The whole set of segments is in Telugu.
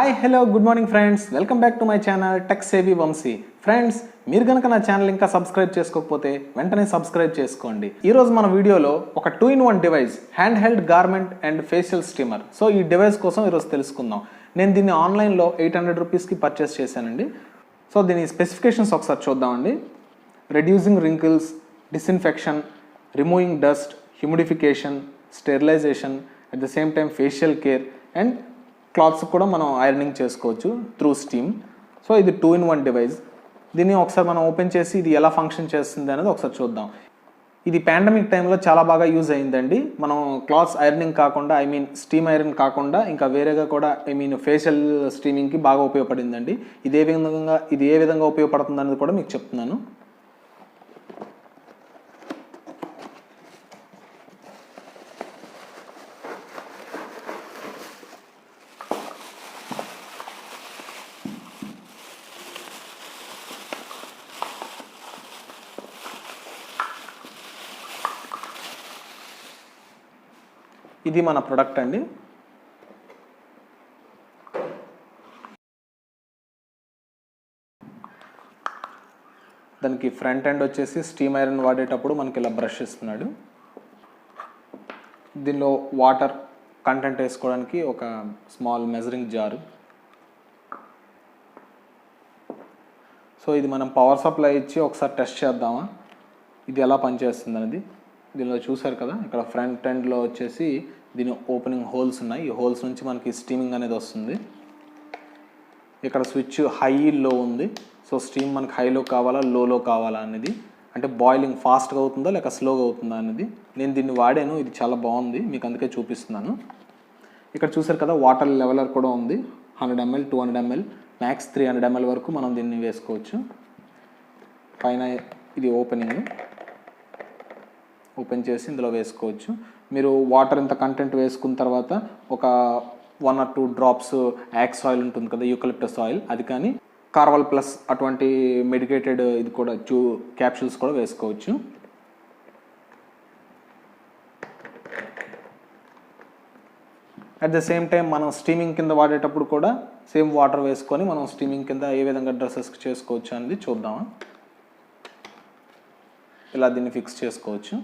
Hi hello good morning friends, welcome back to my channel tech savvy Vamshi. Friends, మీరు కనుక నా ఛానల్ ఇంకా సబ్స్క్రైబ్ చేసుకోకపోతే వెంటనే సబ్స్క్రైబ్ చేసుకోండి. ఈరోజు మన వీడియోలో ఒక 2-in-1 device hand held garment and facial steamer. So ఈ డివైస్ కోసం ఈరోజు తెలుసుకుందాం. నేను దీన్ని ఆన్లైన్లో 800 రూపీస్కి పర్చేస్ చేశానండి. సో దీని స్పెసిఫికేషన్స్ ఒకసారి చూద్దామండి. Reducing wrinkles, disinfection, removing dust, humidification, sterilization, at the same time facial care and clothes కూడా మనం ఐరనింగ్ చేసుకోవచ్చు త్రూ స్టీమ్. సో ఇది 2-in-1 డివైస్. దీన్ని ఒకసారి మనం ఓపెన్ చేసి ఇది ఎలా ఫంక్షన్ చేస్తుంది అనేది ఒకసారి చూద్దాం. ఇది పాండమిక్ టైంలో చాలా బాగా యూజ్ అయిందండి. మనం క్లాత్స్ ఐరనింగ్ కాకుండా స్టీమ్ ఐరన్ కాకుండా ఇంకా వేరేగా కూడా ఫేషియల్ స్టీమింగ్కి బాగా ఉపయోగపడిందండి. ఇది ఏ విధంగా ఉపయోగపడుతుంది అనేది కూడా మీకు చెప్తున్నాను. ఇది మన ప్రొడక్ట్ అండి. దానికి ఫ్రంట్ ఎండ్ వచ్చేసి స్టీమ్ ఐరన్ వాడేటప్పుడు మనకి ఇలా బ్రష్ ఇస్తున్నాడు. దీనిలో వాటర్ కంటెంట్ వేసుకోవడానికి ఒక స్మాల్ మెజరింగ్ జారు. సో ఇది మనం పవర్ సప్లై ఇచ్చి ఒకసారి టెస్ట్ చేద్దామా ఇది ఎలా పనిచేస్తుంది అనేది. దీనిలో చూసారు కదా, ఇక్కడ ఫ్రంట్ ఎండ్లో వచ్చేసి దీని ఓపెనింగ్ హోల్స్ ఉన్నాయి. ఈ హోల్స్ నుంచి మనకి స్టీమింగ్ అనేది వస్తుంది. ఇక్కడ స్విచ్ హై లో ఉంది. సో స్టీమ్ మనకి హైలో కావాలా లోలో కావాలా అనేది, అంటే బాయిలింగ్ ఫాస్ట్గా అవుతుందా లేక స్లోగా అవుతుందా అనేది. నేను దీన్ని వాడాను, ఇది చాలా బాగుంది, మీకు అందుకే చూపిస్తున్నాను. ఇక్కడ చూసారు కదా, వాటర్ లెవెలర్ కూడా ఉంది. 100 ml, 200 ml, మ్యాక్స్ 300 ml వరకు మనం దీన్ని వేసుకోవచ్చు. పైన ఇది ఓపెన్ చేసి ఇందులో వేసుకోవచ్చు. మీరు వాటర్ ఇంత కంటెంట్ వేసుకున్న తర్వాత ఒక 1 or 2 drops యాక్స్ ఆయిల్ ఉంటుంది కదా, యూకలిప్టస్ ఆయిల్, అది కానీ కార్వల్ ప్లస్ అటువంటి మెడికేటెడ్ ఇది కూడా క్యాప్సూల్స్ కూడా వేసుకోవచ్చు. అట్ ద సేమ్ టైం మనం స్టీమింగ్ కింద వాడేటప్పుడు కూడా సేమ్ వాటర్ వేసుకొని మనం స్టీమింగ్ కింద ఏ విధంగా డ్రెస్సెస్కి చేసుకోవచ్చు అనేది చూద్దామా. ఇలా దీన్ని ఫిక్స్ చేసుకోవచ్చు.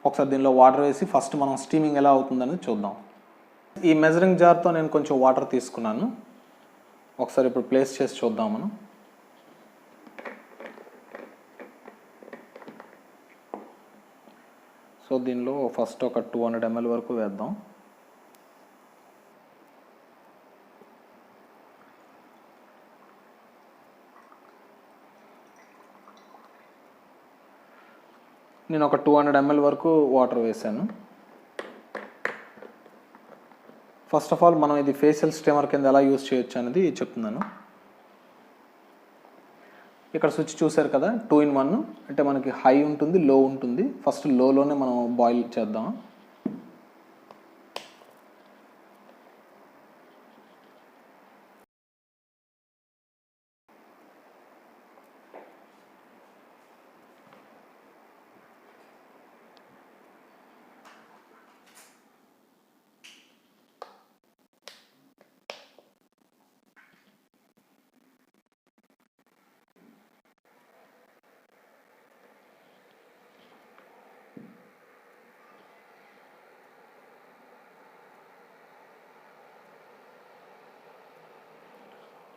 ఒకసారి దీనిలో వాటర్ వేసి ఫస్ట్ మనం స్టీమింగ్ ఎలా అవుతుందని చూద్దాం. ఈ మెజరింగ్ జార్తో నేను కొంచెం వాటర్ తీసుకున్నాను. ఒకసారి ఇప్పుడు ప్లేస్ చేసి చూద్దాం మనం. సో దీనిలో ఫస్ట్ ఒక 200 ml వరకు వేద్దాం. నేను ఒక 200 ml వరకు వాటర్ వేసాను. ఫస్ట్ ఆఫ్ ఆల్ మనం ఇది ఫేషియల్ స్టీమర్ కింద ఎలా యూజ్ చేయొచ్చు అనేది చెప్తున్నాను. ఇక్కడ స్విచ్ చూసారు కదా, 2-in-1, అంటే మనకి హై ఉంటుంది, లో ఉంటుంది. ఫస్ట్ లోనే మనం బాయిల్ చేద్దాం.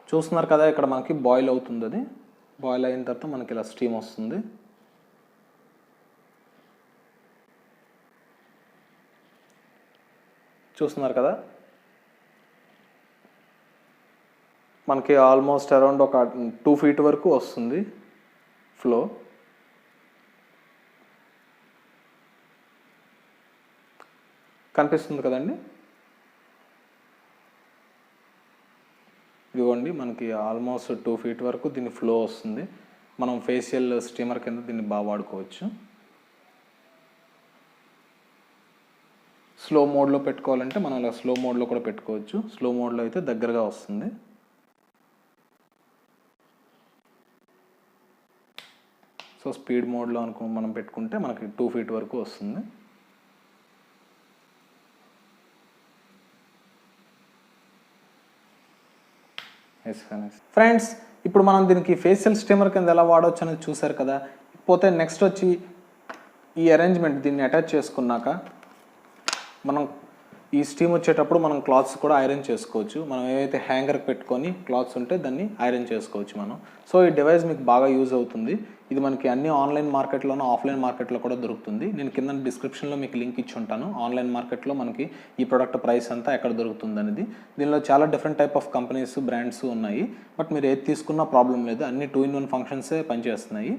చూస్తున్నారు కదా, ఇక్కడ మనకి బాయిల్ అవుతుంది. అది బాయిల్ అయిన తర్వాత మనకి ఇలా స్టీమ్ వస్తుంది. చూస్తున్నారు కదా, మనకి ఆల్మోస్ట్ అరౌండ్ ఒక 2 feet వరకు వస్తుంది ఫ్లో. కనిపిస్తుంది కదండి, ఇదిగోండి మనకి ఆల్మోస్ట్ 2 feet వరకు దీని ఫ్లో వస్తుంది. మనం ఫేషియల్ స్టీమర్ కింద దీన్ని బాగా వాడుకోవచ్చు. స్లో మోడ్లో పెట్టుకోవాలంటే మనం ఇలా స్లో మోడ్లో కూడా పెట్టుకోవచ్చు. స్లో మోడ్లో అయితే దగ్గరగా వస్తుంది. సో స్పీడ్ మోడ్లో మనం పెట్టుకుంటే మనకి 2 feet వరకు వస్తుంది. ఫ్రెండ్స్, ఇప్పుడు మనం దీనికి ఫేషియల్ స్టీమర్ కింద ఎలా వాడవచ్చు అనేది చూసారు కదా. పోతే నెక్స్ట్ వచ్చి ఈ అరేంజ్మెంట్ దీన్ని అటాచ్ చేసుకున్నాక మనం ఈ స్టీమ్ వచ్చేటప్పుడు మనం క్లాత్స్ కూడా ఐరన్ చేసుకోవచ్చు. మనం ఏవైతే హ్యాంగర్కి పెట్టుకొని క్లాత్స్ ఉంటే దాన్ని ఐరన్ చేసుకోవచ్చు మనం. సో ఈ డివైస్ మీకు బాగా యూజ్ అవుతుంది. ఇది మనకి అన్ని ఆన్లైన్ మార్కెట్లోనూ ఆఫ్లైన్ మార్కెట్లో కూడా దొరుకుతుంది. నేను కింద డిస్క్రిప్షన్లో మీకు లింక్ ఇచ్చి ఉంటాను. ఆన్లైన్ మార్కెట్లో మనకి ఈ ప్రోడక్ట్ ప్రైస్ అంతా ఎక్కడ దొరుకుతుంది అనేది. దీనిలో చాలా different type of companies brands ఉన్నాయి. బట్ మీరు ఏది తీసుకున్నా ప్రాబ్లం లేదు, అన్ని 2-in-1 ఫంక్షన్సే పనిచేస్తున్నాయి.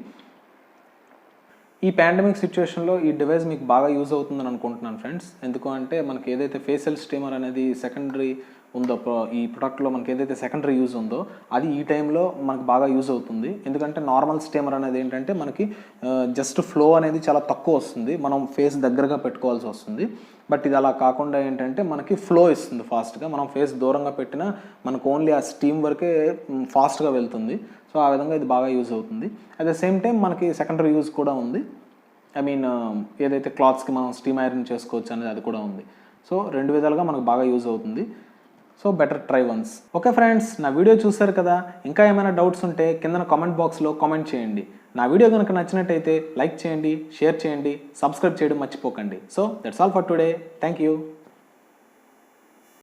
ఈ పాండమిక్ సిచ్యువేషన్లో ఈ డివైస్ మీకు బాగా యూజ్ అవుతుందని అనుకుంటున్నాను ఫ్రెండ్స్. ఎందుకు అంటే మనకి ఏదైతే ఫేషియల్ స్టీమర్ అనేది సెకండరీ ఉందో, ఈ ప్రొడక్ట్లో మనకి ఏదైతే సెకండరీ యూజ్ ఉందో అది ఈ టైంలో మనకు బాగా యూజ్ అవుతుంది. ఎందుకంటే నార్మల్ స్టీమర్ అనేది ఏంటంటే మనకి జస్ట్ ఫ్లో అనేది చాలా తక్కువ వస్తుంది, మనం ఫేస్ దగ్గరగా పెట్టుకోవాల్సి వస్తుంది. బట్ ఇది అలా కాకుండా ఏంటంటే మనకి ఫ్లో ఇస్తుంది ఫాస్ట్గా. మనం ఫేస్ దూరంగా పెట్టినా మనకు ఓన్లీ ఆ స్టీమ్ వరకే ఫాస్ట్గా వెళ్తుంది. సో ఆ విధంగా ఇది బాగా యూజ్ అవుతుంది. అట్ ద సేమ్ టైం మనకి సెకండరీ యూజ్ కూడా ఉంది. ఏదైతే క్లాత్స్కి మనం స్టీమ్ ఐరన్ చేసుకోవచ్చు అనేది అది కూడా ఉంది. సో 2 విధాలుగా మనకు బాగా యూజ్ అవుతుంది. So better try once. Okay friends, నా వీడియో చూసారు కదా. ఇంకా ఏమైనా డౌట్స్ ఉంటే కింద కామెంట్ బాక్స్లో కామెంట్ చేయండి. నా వీడియో కనుక నచ్చినట్టయితే లైక్ చేయండి, షేర్ చేయండి, సబ్స్క్రైబ్ చేయడం మర్చిపోకండి. So that's all for today. Thank you.